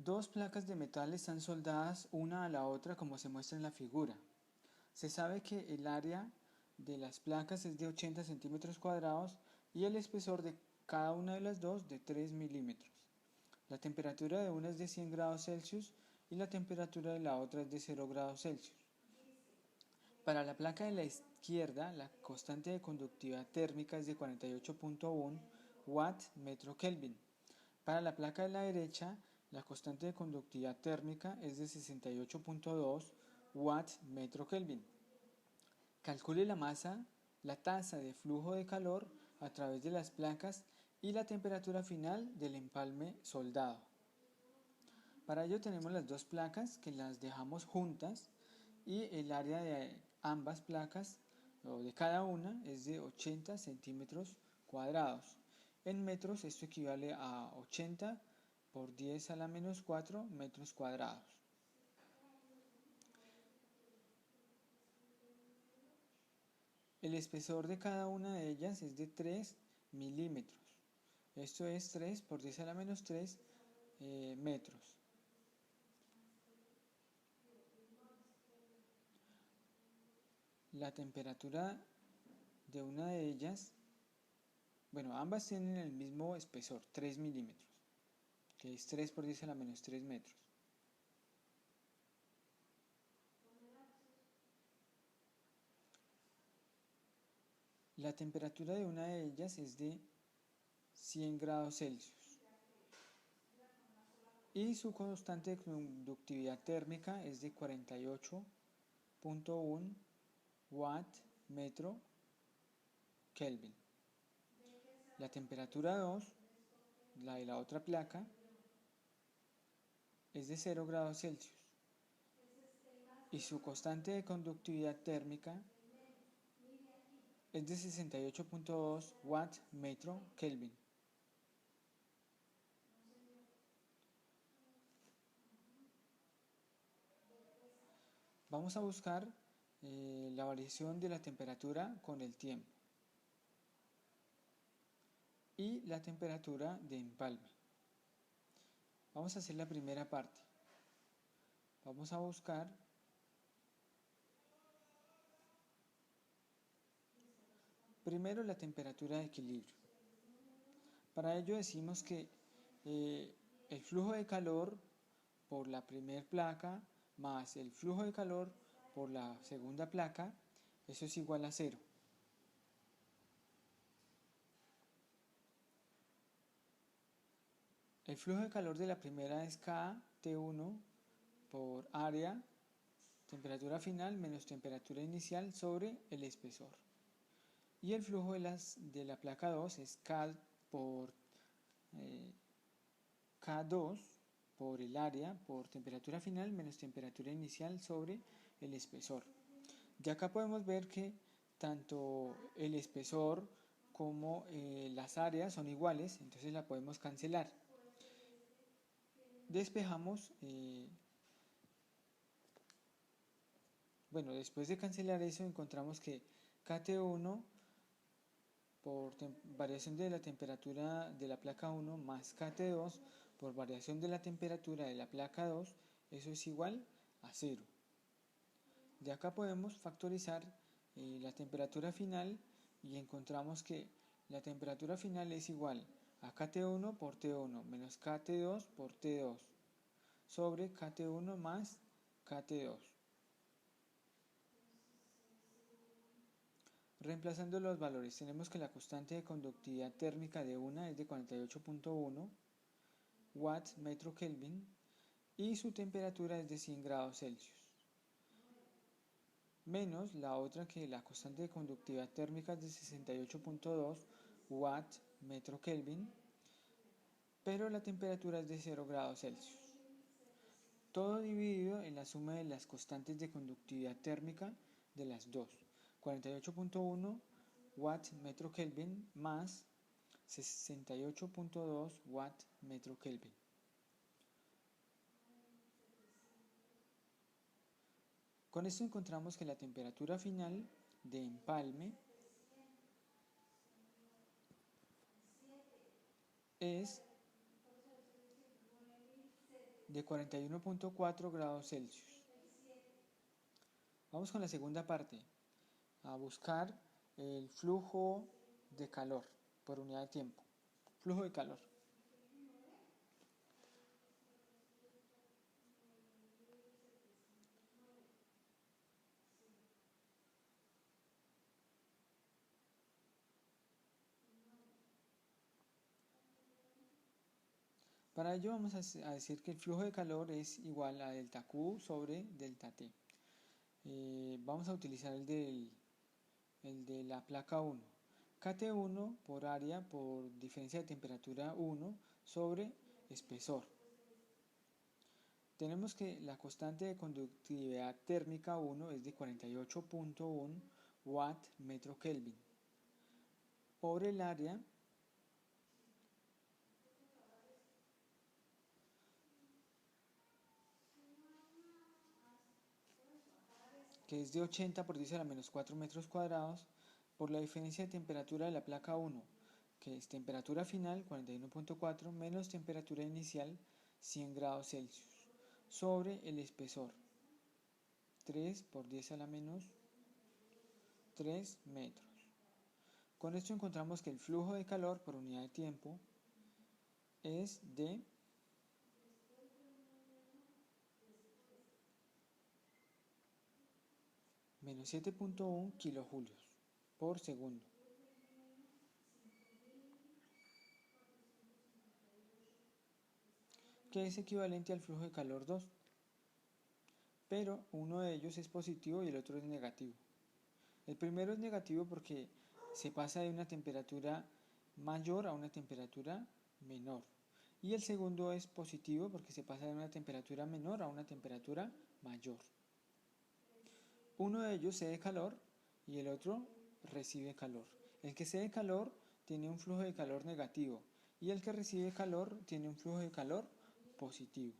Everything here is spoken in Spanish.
Dos placas de metal están soldadas una a la otra como se muestra en la figura. Se sabe que el área de las placas es de 80 centímetros cuadrados y el espesor de cada una de las dos de 3 milímetros. La temperatura de una es de 100 grados Celsius y la temperatura de la otra es de 0 grados Celsius. Para la placa de la izquierda, la constante de conductividad térmica es de 48.1 watt metro Kelvin. Para la placa de la derecha, la constante de conductividad térmica es de 68.2 watt metro Kelvin. Calcule la masa, la tasa de flujo de calor a través de las placas y la temperatura final del empalme soldado. Para ello tenemos las dos placas que las dejamos juntas y el área de ambas placas o de cada una es de 80 centímetros cuadrados. En metros esto equivale a 80 por 10 a la menos 4 metros cuadrados. El espesor de cada una de ellas es de 3 milímetros. Esto es 3 por 10 a la menos 3 metros. La temperatura de una de ellas, ambas tienen el mismo espesor, 3 milímetros, que es 3 por 10 a la menos 3 metros. La temperatura de una de ellas es de 100 grados Celsius y su constante de conductividad térmica es de 48.1 watt metro Kelvin. La temperatura 2, la de la otra placa, es de 0 grados Celsius y su constante de conductividad térmica es de 68.2 watt metro Kelvin. Vamos a buscar la variación de la temperatura con el tiempo y la temperatura de empalme. Vamos a hacer la primera parte. Vamos a buscar primero la temperatura de equilibrio. Para ello decimos que el flujo de calor por la primera placa más el flujo de calor por la segunda placa, eso es igual a 0. El flujo de calor de la primera es KT1 por área, temperatura final menos temperatura inicial sobre el espesor. Y el flujo de la placa 2 es K por K2 por el área por temperatura final menos temperatura inicial sobre el espesor. Ya acá podemos ver que tanto el espesor como las áreas son iguales, entonces la podemos cancelar. Despejamos, después de cancelar eso encontramos que KT1 por variación de la temperatura de la placa 1 más KT2 por variación de la temperatura de la placa 2, eso es igual a 0. De acá podemos factorizar la temperatura final y encontramos que la temperatura final es igual a KT1 por T1 menos KT2 por T2 sobre KT1 más KT2. Reemplazando los valores tenemos que la constante de conductividad térmica de una es de 48.1 watt metro Kelvin y su temperatura es de 100 grados Celsius. Menos la otra que la constante de conductividad térmica es de 68.2 watt metro Kelvin, pero la temperatura es de 0 grados Celsius. Todo dividido en la suma de las constantes de conductividad térmica de las dos, 48.1 watt metro Kelvin más 68.2 watt metro Kelvin. Con esto encontramos que la temperatura final de empalme es de 41.4 grados Celsius. Vamos con la segunda parte, a buscar el flujo de calor por unidad de tiempo. Flujo de calor. Para ello vamos a decir que el flujo de calor es igual a delta Q sobre delta T. Vamos a utilizar el de la placa 1. KT1 por área por diferencia de temperatura 1 sobre espesor. Tenemos que la constante de conductividad térmica 1 es de 48.1 watt metro Kelvin por el área que es de 80 por 10 a la menos 4 metros cuadrados, por la diferencia de temperatura de la placa 1, que es temperatura final 41.4 menos temperatura inicial 100 grados Celsius, sobre el espesor 3 por 10 a la menos 3 metros. Con esto encontramos que el flujo de calor por unidad de tiempo es de menos 7.1 kilojulios por segundo. Que es equivalente al flujo de calor 2, pero uno de ellos es positivo y el otro es negativo. El primero es negativo porque se pasa de una temperatura mayor a una temperatura menor, y el segundo es positivo porque se pasa de una temperatura menor a una temperatura mayor. Uno de ellos cede calor y el otro recibe calor. El que cede calor tiene un flujo de calor negativo y el que recibe calor tiene un flujo de calor positivo.